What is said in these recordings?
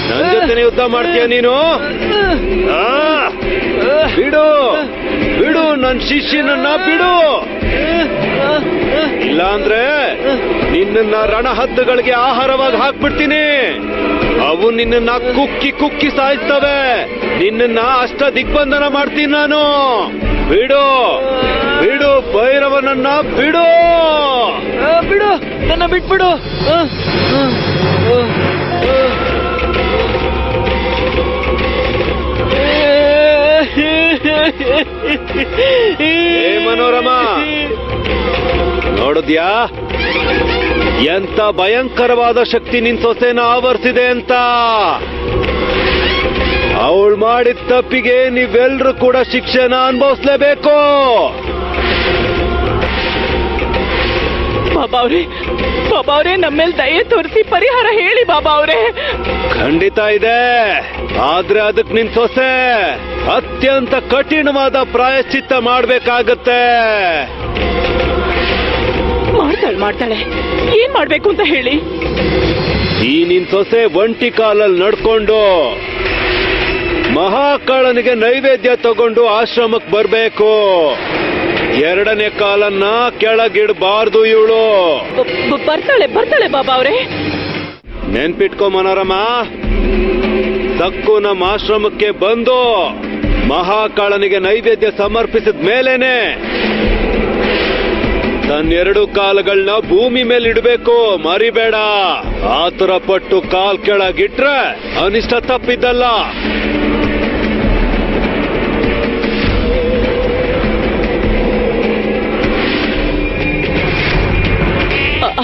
ನನ್ ಜೊತೆನೆ ಯುದ್ಧ ಮಾಡ್ತೀಯ ನೀನು? ಬಿಡು ಬಿಡು, ನನ್ ಶಿಷ್ಯನನ್ನ ಬಿಡು. ಇಲ್ಲ ಅಂದ್ರೆ ನಿನ್ನ ರಣಹದ್ದುಗಳಿಗೆ ಆಹಾರವಾಗಿ ಹಾಕ್ಬಿಡ್ತೀನಿ. ಅವು ನಿನ್ನ ಕುಕ್ಕಿ ಕುಕ್ಕಿ ಸಾಯಿಸ್ತವೆ. ನಿನ್ನ ಅಷ್ಟ ದಿಗ್ಬಂಧನ ಮಾಡ್ತೀನಿ ನಾನು. ಬಿಡು ಬಿಡು, ಭೈರವನನ್ನ ಬಿಡು. ಬಿಡು, ನನ್ನ ಬಿಟ್ಬಿಡು. ಮನೋರಮ, ನೋಡಿದ್ಯಾ ಎಂತ ಭಯಂಕರವಾದ ಶಕ್ತಿ ನಿನ್ ಸೊಸೆನ ಆವರಿಸಿದೆ ಅಂತ? ಅವಳು ಮಾಡಿದ ತಪ್ಪಿಗೆ ನೀವೆಲ್ಲರೂ ಕೂಡ ಶಿಕ್ಷೆನ ಅನುಭವಿಸ್ಲೇಬೇಕು. ಬಾಬಾ ಅವ್ರೆ, ನಮ್ಮೇಲೆ ದಯೆ ತೋರಿಸಿ ಪರಿಹಾರ ಹೇಳಿ ಬಾಬಾ ಅವ್ರೆ. ಖಂಡಿತ ಇದೆ, ಆದ್ರೆ ಅದಕ್ಕೆ ನಿನ್ ಸೊಸೆ ಅತ್ಯಂತ ಕಠಿಣವಾದ ಪ್ರಾಯಶ್ಚಿತ್ತ ಮಾಡ್ಬೇಕಾಗತ್ತೆ. ಮಾಡ್ತಾಳೆ. ಏನ್ ಮಾಡ್ಬೇಕು ಅಂತ ಹೇಳಿ. ಈ ನಿನ್ ಸೊಸೆ ಒಂಟಿ ಕಾಲಲ್ಲಿ ನಡ್ಕೊಂಡು ಮಹಾಕಾಳನಿಗೆ ನೈವೇದ್ಯ ತಗೊಂಡು ಆಶ್ರಮಕ್ಕೆ ಬರ್ಬೇಕು. ಎರಡನೇ ಕಾಲನ್ನ ಕೆಳಗಿಡಬಾರ್ದು ಇವಳು. ಬರ್ತಾಳೆ ಬಾಬಾ ಅವ್ರೆ. ನೆನ್ಪಿಟ್ಕೋ ಮನೋರಮ, ಸಕ್ಕು ನಮ್ಮ ಆಶ್ರಮಕ್ಕೆ ಬಂದು ಮಹಾಕಾಳನಿಗೆ ನೈವೇದ್ಯ ಸಮರ್ಪಿಸಿದ ಮೇಲೇನೆ ತನ್ನೆರಡು ಕಾಲುಗಳನ್ನ ಭೂಮಿ ಮೇಲೆ ಇಡಬೇಕು, ಮರಿಬೇಡ. ಆತರ ಪಟ್ಟು ಕಾಲ್ ಕೆಳಗಿಟ್ರೆ ಅನಿಷ್ಟ ತಪ್ಪಿದ್ದಲ್ಲ.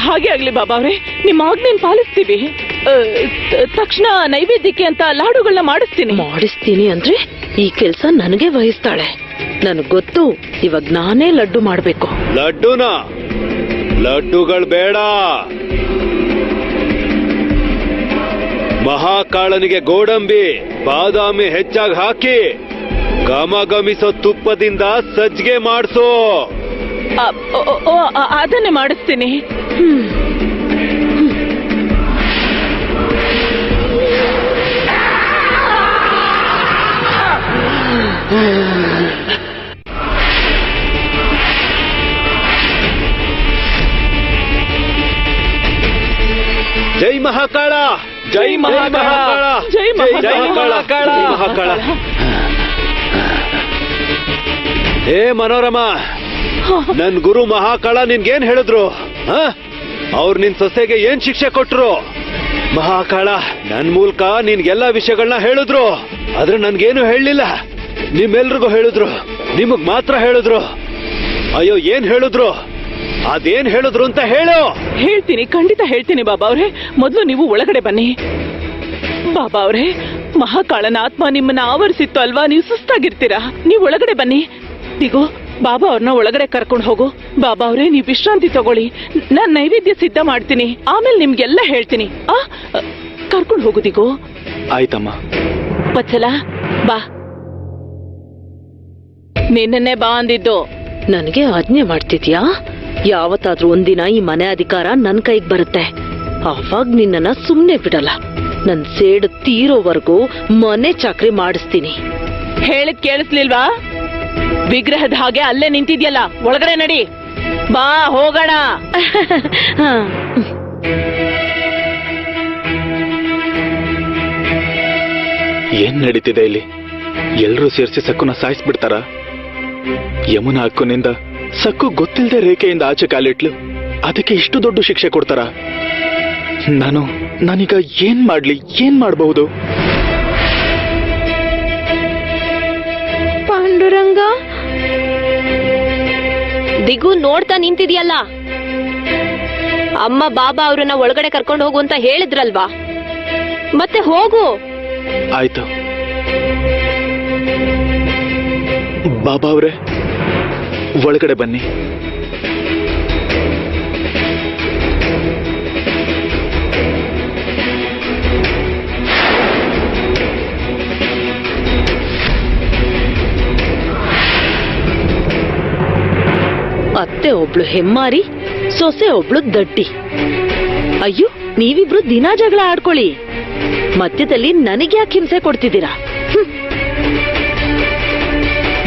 ಹಾಗೆ ಆಗ್ಲಿ ಬಾಬಾ ಅವ್ರೆ, ನಿಮ್ಮ ಆಜ್ಞೆನ್ ಪಾಲಿಸ್ತೀವಿ. ತಕ್ಷಣ ನೈವೇದ್ಯಕ್ಕೆ ಅಂತ ಲಾಡುಗಳನ್ನ ಮಾಡಿಸ್ತೀನಿ ಅಂದ್ರೆ ಈ ಕೆಲ್ಸ ನನಗೆ ವಹಿಸ್ತಾಳೆ. ನನಗ್ ಗೊತ್ತು, ಇವಾಗ ನಾನೇ ಲಡ್ಡು ಮಾಡ್ಬೇಕು. ಲಡ್ಡುಗಳು ಬೇಡ. ಮಹಾಕಾಳನಿಗೆ ಗೋಡಂಬಿ ಬಾದಾಮಿ ಹೆಚ್ಚಾಗಿ ಹಾಕಿ ಘಮಘಮಿಸೋ ತುಪ್ಪದಿಂದ ಸಜ್ಜಿಗೆ ಮಾಡಿಸು. ಅದನ್ನೇ ಮಾಡಿಸ್ತೀನಿ. ಜೈ ಮಹಾಕಾಳ, ಜೈ ಮಹಾಕಾಳ, ಜೈ ಮಹಾಕಾಳ. ಹೇ ಮನೋರಮ, ನನ್ ಗುರು ಮಹಾಕಾಳ ನಿನ್ಗೇನ್ ಹೇಳಿದ್ರು? ಅವ್ರು ನಿನ್ ಸೊಸೆಗೆ ಏನ್ ಶಿಕ್ಷೆ ಕೊಟ್ರು? ಮಹಾಕಾಳ ನನ್ ಮೂಲಕ ನಿನ್ಗೆಲ್ಲಾ ವಿಷಯಗಳನ್ನ ಹೇಳಿದ್ರು, ಆದ್ರೆ ನನ್ಗೇನು ಹೇಳಲಿಲ್ಲ. ನಿಮ್ಮೆಲ್ರಿಗೂ ಹೇಳಿದ್ರು, ನಿಮಗ್ ಮಾತ್ರ ಹೇಳಿದ್ರು. ಅಯ್ಯೋ, ಏನ್ ಹೇಳಿದ್ರು? ಅದೇನ್ ಹೇಳಿದ್ರು ಅಂತ ಹೇಳು. ಹೇಳ್ತೀನಿ, ಖಂಡಿತ ಹೇಳ್ತೀನಿ ಬಾಬಾ ಅವ್ರೆ. ಮೊದಲು ನೀವು ಒಳಗಡೆ ಬನ್ನಿ. ಬಾಬಾ ಅವ್ರೆ, ಮಹಾಕಾಳನ ಆತ್ಮ ನಿಮ್ಮನ್ನ ಆವರಿಸಿತ್ತು ಅಲ್ವಾ? ನೀವು ಸುಸ್ತಾಗಿರ್ತೀರಾ, ನೀವು ಒಳಗಡೆ ಬನ್ನಿ. ದಿಗೋ, ಬಾಬಾ ಅವ್ರನ್ನ ಒಳಗಡೆ ಕರ್ಕೊಂಡು ಹೋಗು. ಬಾಬಾ ಅವ್ರೆ, ನೀವು ವಿಶ್ರಾಂತಿ ತಗೊಳ್ಳಿ. ನಾನ್ ನೈವೇದ್ಯ ಸಿದ್ಧ ಮಾಡ್ತೀನಿ, ಆಮೇಲೆ ನಿಮ್ಗೆಲ್ಲ ಹೇಳ್ತೀನಿ. ಕರ್ಕೊಂಡು ಹೋಗುದಿಗೋ. ಆಯ್ತಮ್ಮ. ವತ್ಸಲ, ಬಾ. ನಿನ್ನೆ ಬಾ ಅಂದಿದ್ದು. ನನಗೆ ಆಜ್ಞೆ ಮಾಡ್ತಿದ್ಯಾ? ಯಾವತ್ತಾದ್ರೂ ಒಂದಿನ ಈ ಮನೆ ಅಧಿಕಾರ ನನ್ ಕೈಗೆ ಬರುತ್ತೆ, ಅವಾಗ ನಿನ್ನನ್ನ ಸುಮ್ನೆ ಬಿಡಲ್ಲ. ನನ್ ಸೇಡು ತೀರೋವರೆಗೂ ಮನೆ ಚಾಕ್ರಿ ಮಾಡಿಸ್ತೀನಿ. ಹೇಳಿದ್ ಕೇಳಿಸ್ಲಿಲ್ವಾ? ವಿಗ್ರಹದ ಹಾಗೆ ಅಲ್ಲೇ ನಿಂತಿದ್ಯಲ್ಲ, ಒಳಗಡೆ ನಡಿ. ಬಾ, ಹೋಗೋಣ. ಏನ್ ನಡೀತಿದೆ ಇಲ್ಲಿ? ಎಲ್ರೂ ಸೇರಿಸಿ ಸಕ್ಕುನ ಸಾಯಿಸ್ಬಿಡ್ತಾರ? ಯಮುನಾ ಅಕ್ಕನಿಂದ ಸಕ್ಕು ಗೊತ್ತಿಲ್ಲದೆ ರೇಖೆಯಿಂದ ಆಚೆ ಕಾಲಿಟ್ಲು, ಅದಕ್ಕೆ ಇಷ್ಟು ದೊಡ್ಡ ಶಿಕ್ಷೆ ಕೊಡ್ತಾರ? ನಾನೀಗ ಏನ್ ಮಾಡಬಹುದು? ಪಾಂಡುರಂಗ, ದಿಗು ನೋಡ್ತಾ ನಿಂತಿದ್ಯಲ್ಲ. ಅಮ್ಮ ಬಾಬಾ ಅವ್ರನ್ನ ಒಳಗಡೆ ಕರ್ಕೊಂಡು ಹೋಗು ಅಂತ ಹೇಳಿದ್ರಲ್ವಾ, ಮತ್ತೆ ಹೋಗು. ಆಯ್ತು ಬಾಬಾ ಅವ್ರೆ, ಒಳಗಡೆ ಬನ್ನಿ. ಅತ್ತೆ ಒಬ್ಳು ಹೆಮ್ಮಾರಿ, ಸೊಸೆ ಒಬ್ಳು ದಡ್ಡಿ. ಅಯ್ಯೋ, ನೀವಿಬ್ರು ದಿನ ಜಗಳ ಆಡ್ಕೊಳ್ಳಿ. ಮಧ್ಯದಲ್ಲಿ ನನಗೆ ಯಾಕೆ ಹಿಂಸೆ ಕೊಡ್ತಿದ್ದೀರಾ?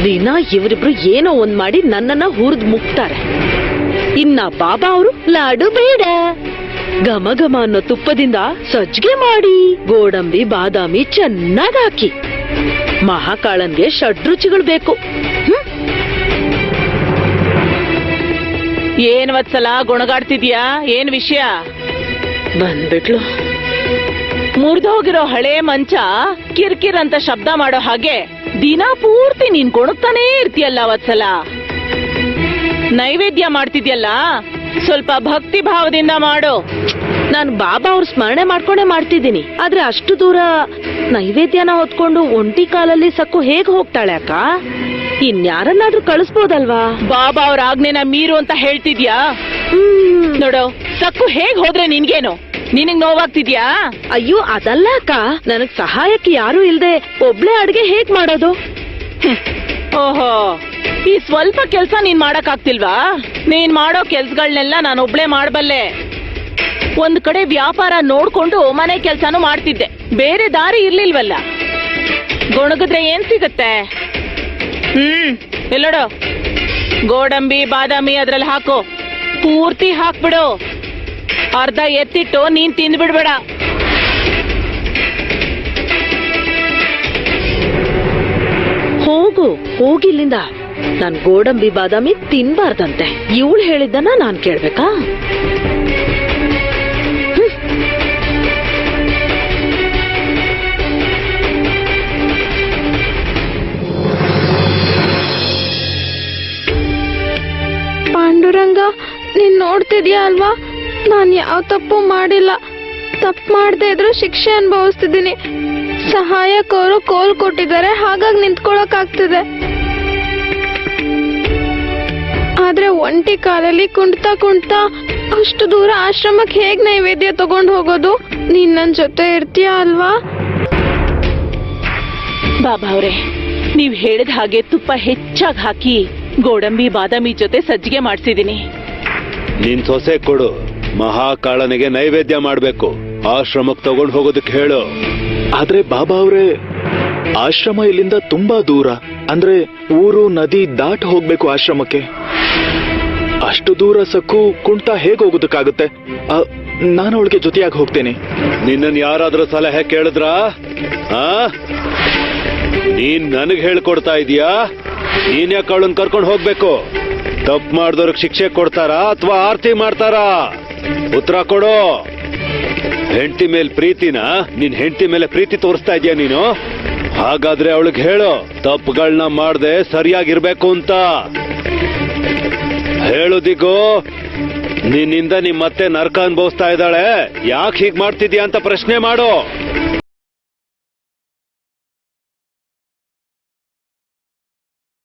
ದಿನ ಇವರಿಬ್ರು ಏನೋ ಒಂದ್ ಮಾಡಿ ನನ್ನನ್ನ ಹುರಿದ್ ಮುಕ್ತಾರೆ. ಇನ್ನ ಬಾಬಾ ಅವರು ಲಾಡು ಬೇಡ, ಘಮ ಘಮ ಅನ್ನೋ ತುಪ್ಪದಿಂದ ಸಜ್ಜಿಗೆ ಮಾಡಿ ಗೋಡಂಬಿ ಬಾದಾಮಿ ಚೆನ್ನಾಗ್ ಹಾಕಿ. ಮಹಾಕಾಳನ್ಗೆ ಷಡ್ರುಚಿಗಳು ಬೇಕು. ಏನ್ ವತ್ಸಲ ಗೊಣಗಾಡ್ತಿದ್ಯಾ? ಏನ್ ವಿಷಯ? ಬಂದ್ಬಿಟ್ಲು. ಮುರಿದೋಗಿರೋ ಹಳೆ ಮಂಚ ಕಿರ್ಕಿರ್ ಅಂತ ಶಬ್ದ ಮಾಡೋ ಹಾಗೆ ದಿನ ಪೂರ್ತಿ ನೀನ್ ಗೊಣಗ್ತಾನೇ ಇರ್ತೀಯಲ್ಲ ವತ್ಸಲ. ನೈವೇದ್ಯ ಮಾಡ್ತಿದ್ಯಲ್ಲ, ಸ್ವಲ್ಪ ಭಕ್ತಿ ಭಾವದಿಂದ ಮಾಡು. ನಾನು ಬಾಬಾ ಅವ್ರ ಸ್ಮರಣೆ ಮಾಡ್ಕೊಂಡೇ ಮಾಡ್ತಿದ್ದೀನಿ. ಆದ್ರೆ ಅಷ್ಟು ದೂರ ನೈವೇದ್ಯನ ಹೊತ್ಕೊಂಡು ಒಂಟಿ ಕಾಲಲ್ಲಿ ಸಕ್ಕು ಹೇಗ್ ಹೋಗ್ತಾಳೆ ಅಕ್ಕ? ಇನ್ಯಾರನ್ನಾದ್ರೂ ಕಳಿಸ್ಬೋದಲ್ವಾ? ಬಾಬಾ ಅವ್ರ ಆಜ್ಞೆನ ಮೀರು ಅಂತ ಹೇಳ್ತಿದ್ಯಾ? ನೋಡು, ಸಕ್ಕು ಹೇಗ್ ಹೋದ್ರೆ ನಿನ್ಗೇನು? ನಿನಗ್ ನೋವಾಗ್ತಿದ್ಯಾ? ಅಯ್ಯೋ ಅದಲ್ಲ ಅಕ್ಕ, ನನಗ್ ಸಹಾಯಕ್ಕೆ ಯಾರೂ ಇಲ್ದೆ ಒಬ್ಳೆ ಅಡ್ಗೆ ಹೇಗ್ ಮಾಡೋದು? ಓಹೋ, ಈ ಸ್ವಲ್ಪ ಕೆಲ್ಸ ನೀನ್ ಮಾಡಕ್ ಆಗ್ತಿಲ್ವಾ? ನೀನ್ ಮಾಡೋ ಕೆಲ್ಸಗಳನ್ನೆಲ್ಲ ನಾನು ಒಬ್ಳೆ ಮಾಡಬಲ್ಲೆ. ಒಂದ್ ಕಡೆ ವ್ಯಾಪಾರ ನೋಡ್ಕೊಂಡು ಮನೆ ಕೆಲ್ಸಾನು ಮಾಡ್ತಿದ್ದೆ, ಬೇರೆ ದಾರಿ ಇರ್ಲಿಲ್ವಲ್ಲ. ಗೊಣಗಿದ್ರೆ ಏನ್ ಸಿಗತ್ತೆ? ಎಲ್ಲೋಡು, ಗೋಡಂಬಿ ಬಾದಾಮಿ ಅದ್ರಲ್ಲಿ ಹಾಕು, ಪೂರ್ತಿ ಹಾಕ್ಬಿಡು. ಅರ್ಧ ಎತ್ತಿಟ್ಟು ನೀನ್ ತಿಂದ್ಬಿಡ್ಬೇಡ. ಹೋಗಿಲ್ಲಿಂದ. ನಾನ್ ಗೋಡಂಬಿ ಬಾದಾಮಿ ತಿನ್ಬಾರ್ದಂತೆ. ಇವಳು ಹೇಳಿದ್ದನ್ನ ನಾನ್ ಕೇಳ್ಬೇಕಾ? ಪಾಂಡುರಂಗ, ನೀನ್ ನೋಡ್ತಿದ್ಯಾ ಅಲ್ವಾ, ನಾನ್ ಯಾವ ತಪ್ಪು ಮಾಡಿಲ್ಲ. ತಪ್ಪು ಮಾಡದೇ ಇದ್ರೂ ಶಿಕ್ಷೆ ಅನುಭವಿಸ್ತಿದ್ದೀನಿ. ಸಹಾಯಕರು ಕೋಲ್ ಕೊಟ್ಟಿದ್ದಾರೆ, ಹಾಗಾಗಿ ನಿಂತ್ಕೊಳಕ್ ಆಗ್ತಿದೆ. ಆದ್ರೆ ಒಂಟಿ ಕಾಲಲ್ಲಿ ಕುಂಟ್ತಾ ಕುಂಟ್ತಾ ಅಷ್ಟು ದೂರ ಆಶ್ರಮಕ್ಕೆ ಹೇಗ್ ನೈವೇದ್ಯ ತಗೊಂಡ್ ಹೋಗೋದು? ನೀನ್ ನನ್ ಜೊತೆ ಇರ್ತೀಯ ಅಲ್ವಾ? ಬಾಬಾ ಅವ್ರೆ, ನೀವ್ ಹೇಳಿದ ಹಾಗೆ ತುಪ್ಪ ಹೆಚ್ಚಾಗಿ ಹಾಕಿ ಗೋಡಂಬಿ ಬಾದಾಮಿ ಜೊತೆ ಸಜ್ಜಿಗೆ ಮಾಡ್ಸಿದೀನಿ. ನಿನ್ ಸೊಸೆ ಕೊಡು, ಮಹಾಕಾಳನಿಗೆ ನೈವೇದ್ಯ ಮಾಡ್ಬೇಕು. ಆಶ್ರಮಕ್ಕೆ ತಗೊಂಡು ಹೋಗೋದಕ್ಕೆ ಹೇಳು. ಆದ್ರೆ ಬಾಬಾ ಅವ್ರೆ, ಆಶ್ರಮ ಇಲ್ಲಿಂದ ತುಂಬಾ ದೂರ. ಅಂದ್ರೆ ಊರು ನದಿ ದಾಟ್ ಹೋಗ್ಬೇಕು ಆಶ್ರಮಕ್ಕೆ. ಅಷ್ಟು ದೂರ ಸಕ್ಕು ಕುಂಟ ಹೇಗ್ ಹೋಗೋದಕ್ಕಾಗುತ್ತೆ? ನಾನು ಅವಳಿಗೆ ಜೊತೆಯಾಗಿ ಹೋಗ್ತೇನೆ. ನಿನ್ನನ್ ಯಾರಾದ್ರೂ ಸಲಹೆ ಕೇಳಿದ್ರಾ? ನೀನ್ ನನಗ್ ಹೇಳ್ಕೊಡ್ತಾ ಇದೀಯಾ? ನೀನ್ ಯಾಕೆ ಅವಳನ್ ಕರ್ಕೊಂಡು ಹೋಗ್ಬೇಕು? ತಪ್ಪು ಮಾಡಿದವ್ರಿಗೆ ಶಿಕ್ಷೆ ಕೊಡ್ತಾರಾ ಅಥವಾ ಆರತಿ ಮಾಡ್ತಾರಾ? ಉತ್ತರ ಕೊಡು. ಹೆಂಡತಿ ಮೇಲೆ ಪ್ರೀತಿನ ನಿನ್ ಹೆಂಡತಿ ಮೇಲೆ ಪ್ರೀತಿ ತೋರಿಸ್ತಾ ಇದೀಯ ನೀನು? ಹಾಗಾದ್ರೆ ಅವಳಿಗೆ ಹೇಳು, ತಪ್ಪುಗಳನ್ನ ಮಾಡ್ದೆ ಸರಿಯಾಗಿರ್ಬೇಕು ಅಂತ ಹೇಳುದಿಗೋ. ನಿನ್ನಿಂದ ನಿಮ್ಮತ್ತೆ ನರಕ ಅನುಭವಿಸ್ತಾ ಇದ್ದಾಳೆ, ಯಾಕೆ ಹೀಗ್ ಮಾಡ್ತಿದ್ಯಾ ಅಂತ ಪ್ರಶ್ನೆ ಮಾಡು.